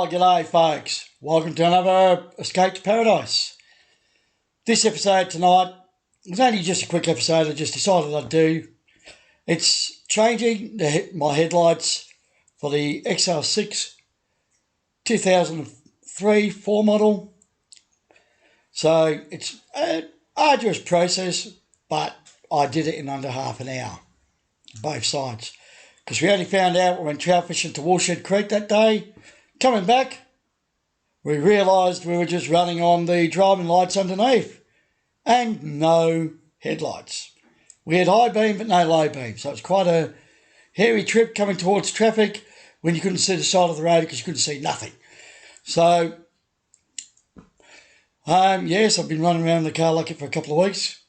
Well, g'day folks. Welcome to another Escape to Paradise. This episode tonight is only just a quick episode I just decided I'd do. It's changing my headlights for the XR6 2003 4 model. So it's an arduous process, but I did it in under half an hour, both sides. Because we only found out when we went trout fishing to Watershed Creek that day. Coming back, we realised we were just running on the driving lights underneath and no headlights. We had high beam but no low beam, so it was quite a hairy trip coming towards traffic when you couldn't see the side of the road because you couldn't see nothing. So, yes, I've been running around the car like it for a couple of weeks,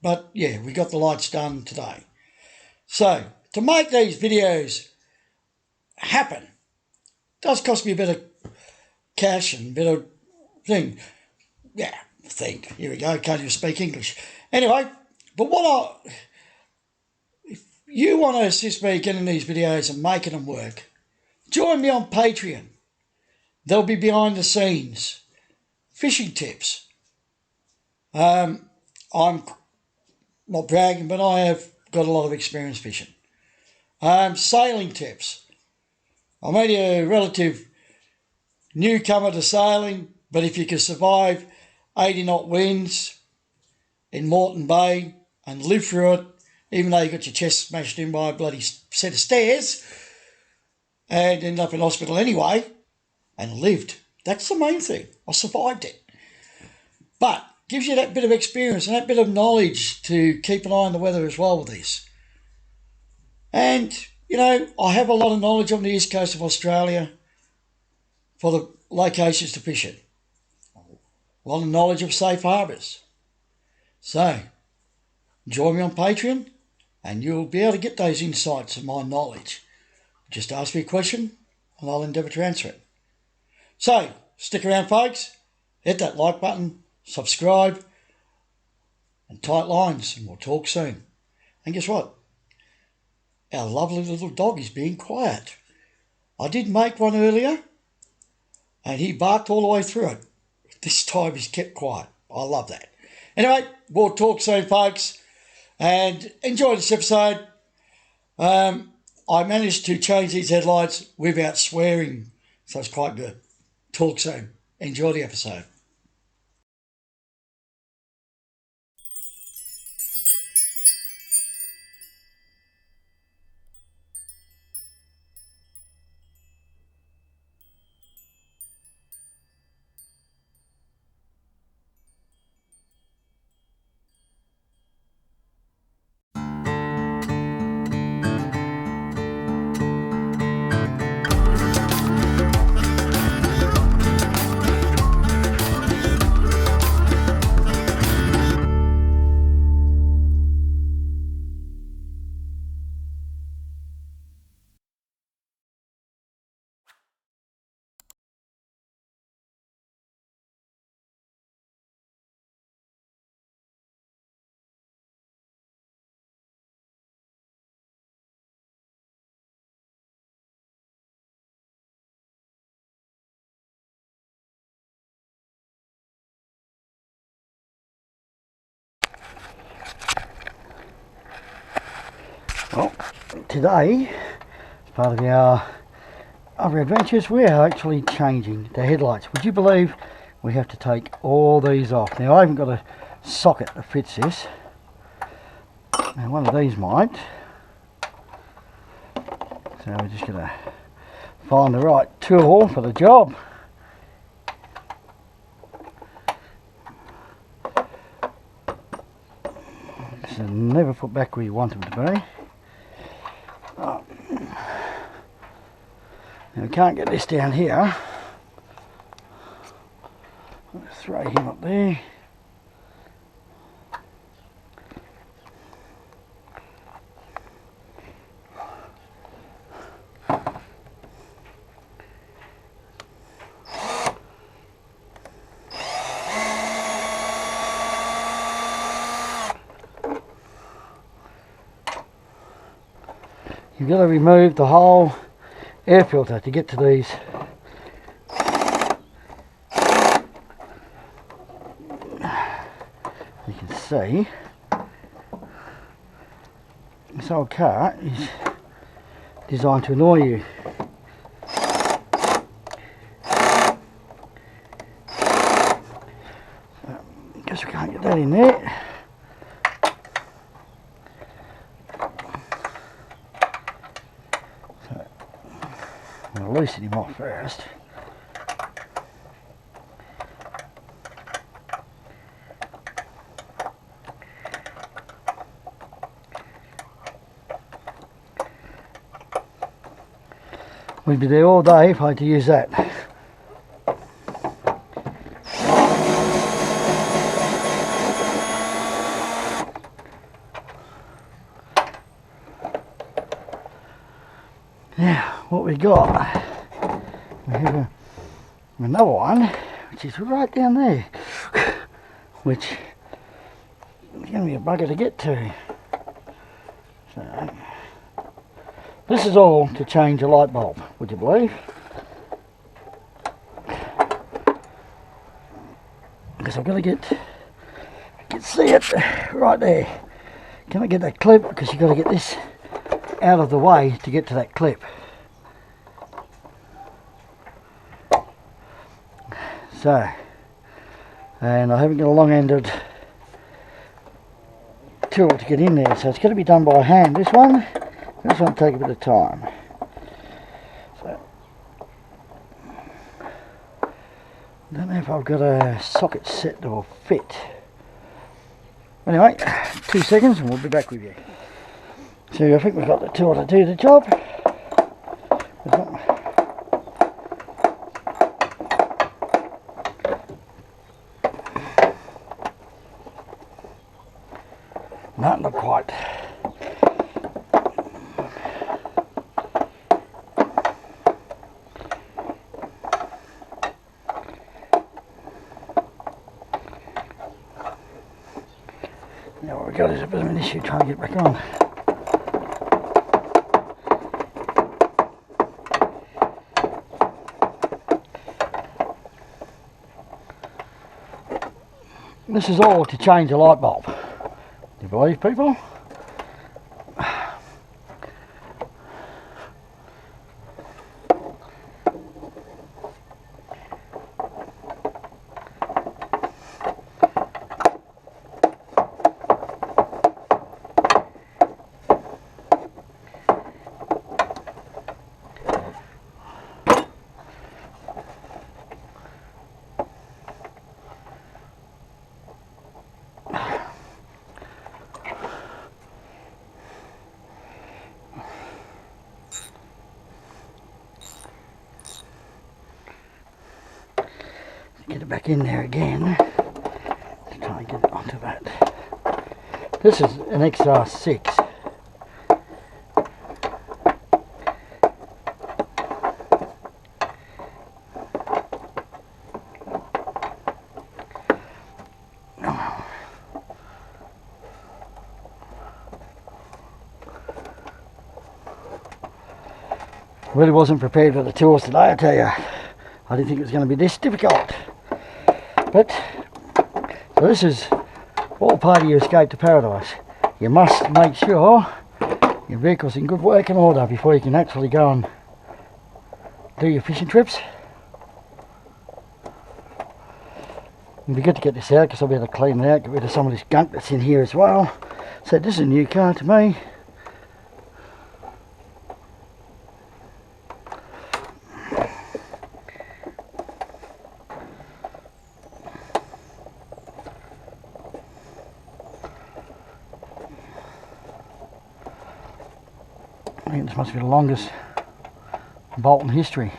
but yeah, we got the lights done today. So, to make these videos happen, does cost me a bit of cash and a bit of thing. Yeah, here we go, can't even speak English. Anyway, but if you want to assist me getting these videos and making them work, join me on Patreon. There'll be behind the scenes fishing tips. I'm not bragging, but I have got a lot of experience fishing. Sailing tips. I'm only a relative newcomer to sailing, but if you can survive 80 knot winds in Moreton Bay and live through it, even though you got your chest smashed in by a bloody set of stairs and end up in hospital anyway, and lived. That's the main thing. I survived it. But gives you that bit of experience and that bit of knowledge to keep an eye on the weather as well with this. And you know, I have a lot of knowledge on the east coast of Australia for the locations to fish in. A lot of knowledge of safe harbours. So, join me on Patreon and you'll be able to get those insights and my knowledge. Just ask me a question and I'll endeavour to answer it. So, stick around folks, hit that like button, subscribe, and tight lines, and we'll talk soon. And guess what? Our lovely little dog is being quiet. I did make one earlier and he barked all the way through it. This time he's kept quiet. I love that. Anyway, we'll talk soon, folks, and enjoy this episode. I managed to change these headlights without swearing, so it's quite good. Talk soon. Enjoy the episode. Well, today, as part of our other adventures, we are actually changing the headlights. Would you believe we have to take all these off? Now, I haven't got a socket that fits this. Now, one of these might. So we're just going to find the right tool for the job. So never put back where you want them to be. Now we can't get this down here. Let's throw him up there. You've got to remove the whole air filter to get to these see, this old car is designed to annoy you. Guess we can't get that in there. So I'm going to loosen him off first. We'd be there all day if I had to use that. Now, what we got, we have another one, which is right down there, which is going to be a bugger to get to. So, this is all to change a light bulb, would you believe? Because I've got to see it right there. Can I get that clip? Because you've got to get this out of the way to get to that clip. So, and I haven't got a long-ended tool to get in there, so it's going to be done by hand. This one will take a bit of time. So, I don't know if I've got a socket set that will fit. Anyway, 2 seconds and we'll be back with you. So I think we've got the tool to do the job. Not look quite. Now what we've got is a bit of an issue trying to get back on. This is all to change a light bulb. Do you believe, people? Get it back in there again to try and get it onto that. This is an XR6. Really wasn't prepared for the tools today, I tell you. I didn't think it was going to be this difficult. But, so this is all part of your escape to paradise. You must make sure your vehicle's in good working order before you can actually go and do your fishing trips. It'd be good to get this out because I'll be able to clean it out, get rid of some of this gunk that's in here as well. So this is a new car to me. I think this must be the longest bolt in history.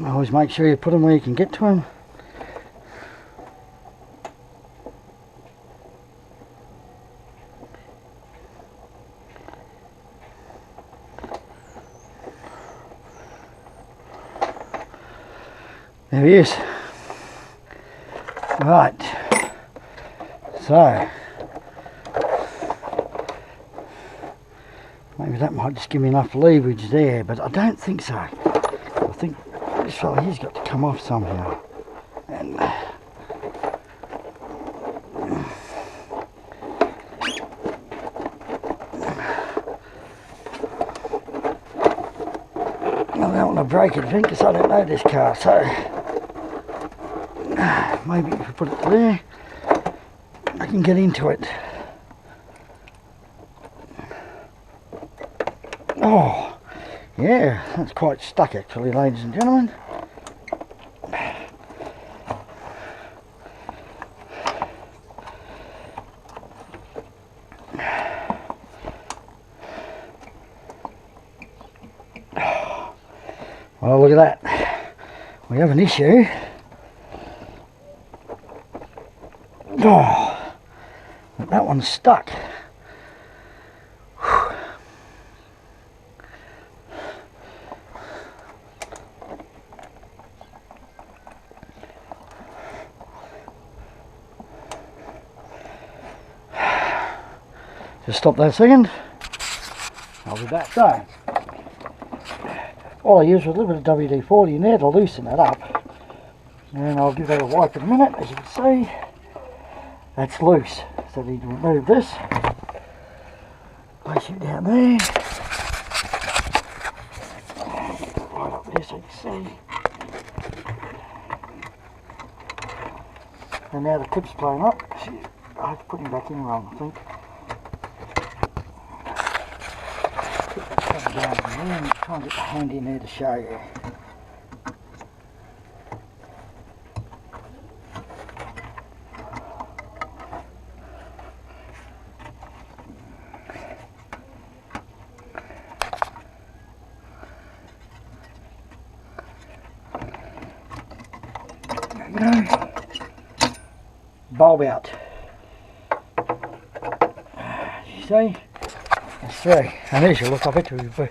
Always make sure you put them where you can get to them. There he is. Right, So maybe that might just give me enough leverage there, but I don't think so. I think this fella here's got to come off somehow. And I don't want to break it, because I don't know this car, so maybe if we put it there, I can get into it. Oh, yeah, that's quite stuck actually, ladies and gentlemen. Well, look at that. We have an issue. Oh, that one's stuck. Just stop that a second. I'll be back. So, all I use was a little bit of WD-40 in there to loosen that up. And I'll give that a wipe in a minute. As you can see, that's loose. So I need to remove this. Place it down there. Right up there so you can see. And now the tip's playing up. I have to put him back in wrong, I think. Put it down in there and try and get the hand in there to show you. Bulb out. You see? That's three. And as you look, I bet to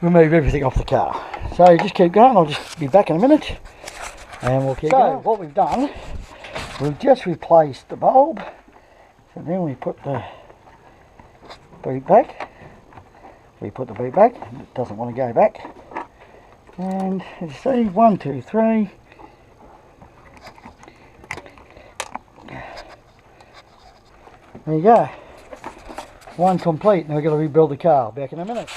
remove everything off the car. So just keep going. I'll just be back in a minute. And we'll keep going. What we've done, we've just replaced the bulb. So then we put the boot back. We put the boot back. It doesn't want to go back. And as you see, 1, 2, 3. There you go. One complete. Now we've got to rebuild the car. Back in a minute.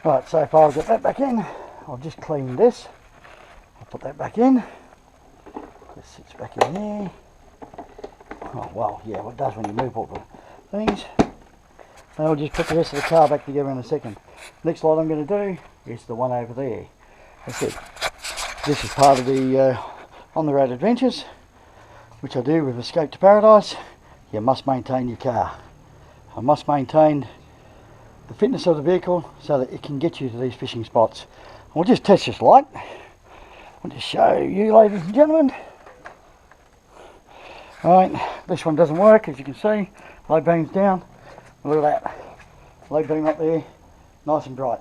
Right, so far I'll get that back in. I'll just clean this. I'll put that back in. This sits back in there. Oh well, yeah, what it does when you move all the things. And I'll just put the rest of the car back together in a second. Next lot I'm going to do is the one over there. That's it. This is part of the On the Road Adventures, which I do with Escape to Paradise. You must maintain your car. I must maintain the fitness of the vehicle so that it can get you to these fishing spots. We'll just test this light. I'll just show you, ladies and gentlemen. Right, this one doesn't work, as you can see. Low beam's down. Look at that. Low beam up there, nice and bright.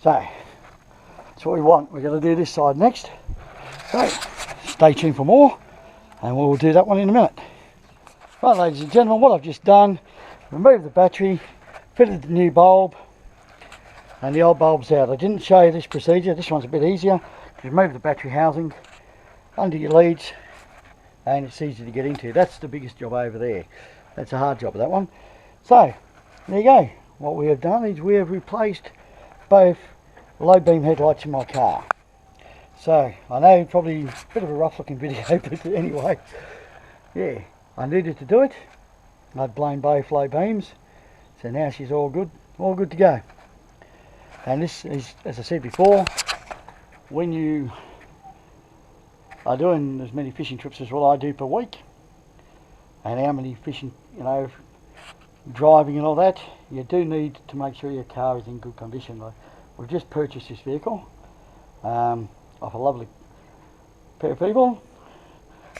So, that's what we want. We're going to do this side next. So, stay tuned for more, and we'll do that one in a minute. Right, ladies and gentlemen, what I've just done, removed the battery, fitted the new bulb, and the old bulb's out. I didn't show you this procedure. This one's a bit easier. You remove the battery housing under your leads, and it's easy to get into. That's the biggest job over there. That's a hard job, that one. So, there you go. What we have done is we have replaced both low beam headlights in my car. So, I know probably a bit of a rough looking video, but anyway, yeah. I needed to do it. I'd blown both low beams, so now she's all good to go. And this is, as I said before, when you are doing as many fishing trips as what I do per week, and how many fishing, you know, driving and all that, you do need to make sure your car is in good condition. We've just purchased this vehicle off a lovely pair of people,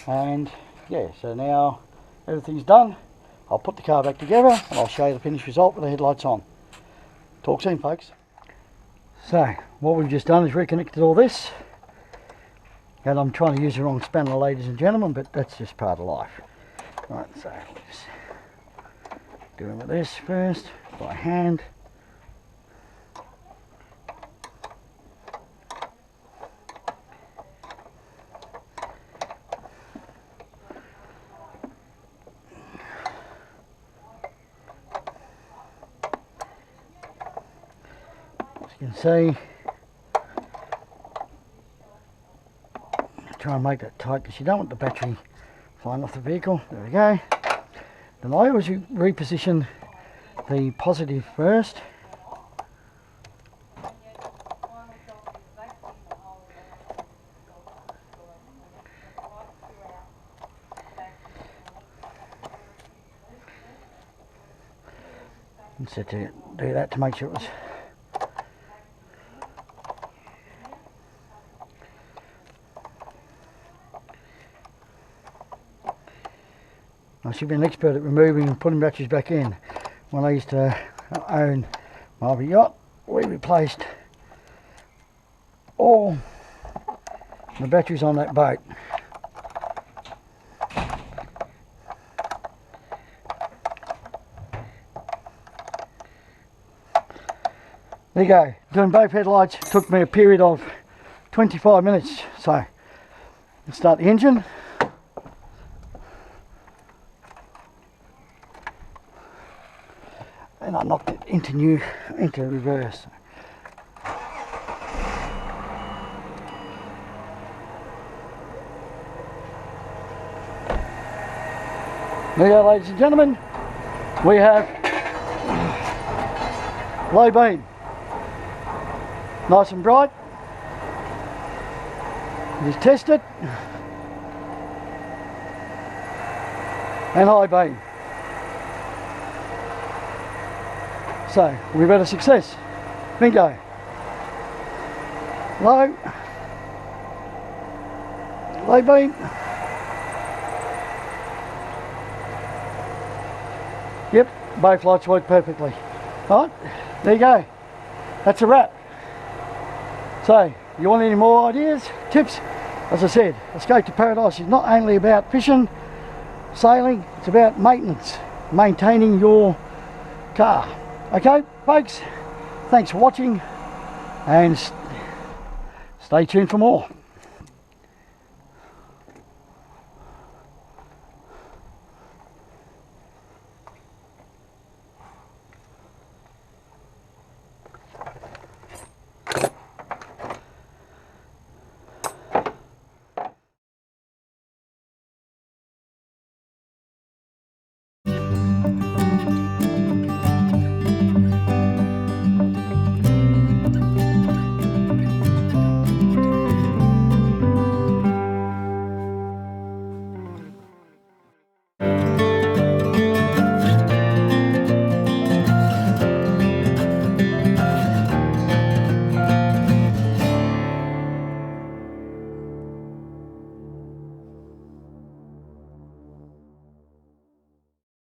and yeah, so now everything's done. I'll put the car back together and I'll show you the finished result with the headlights on. Talk soon, folks. So, what we've just done is reconnected all this. And I'm trying to use the wrong spanner, ladies and gentlemen, but that's just part of life. Right, so we'll just do it with this first by hand. As you can see, try and make that tight because you don't want the battery flying off the vehicle. There we go. Then I always reposition the positive first. And so to do that to make sure it was I should be an expert at removing and putting batteries back in. When I used to own my other yacht, we replaced all the batteries on that boat. There you go. Doing both headlights took me a period of 25 minutes. So let's start the engine. And I knocked it into reverse. There you go, ladies and gentlemen. We have low beam, nice and bright. Just test it, and high beam. So we've had a success. Bingo. Low beam. Yep, both lights work perfectly. Alright, there you go. That's a wrap. So, you want any more ideas, tips? As I said, Escape to Paradise is not only about fishing, sailing, it's about maintenance, maintaining your car. Okay, folks, thanks for watching and stay tuned for more.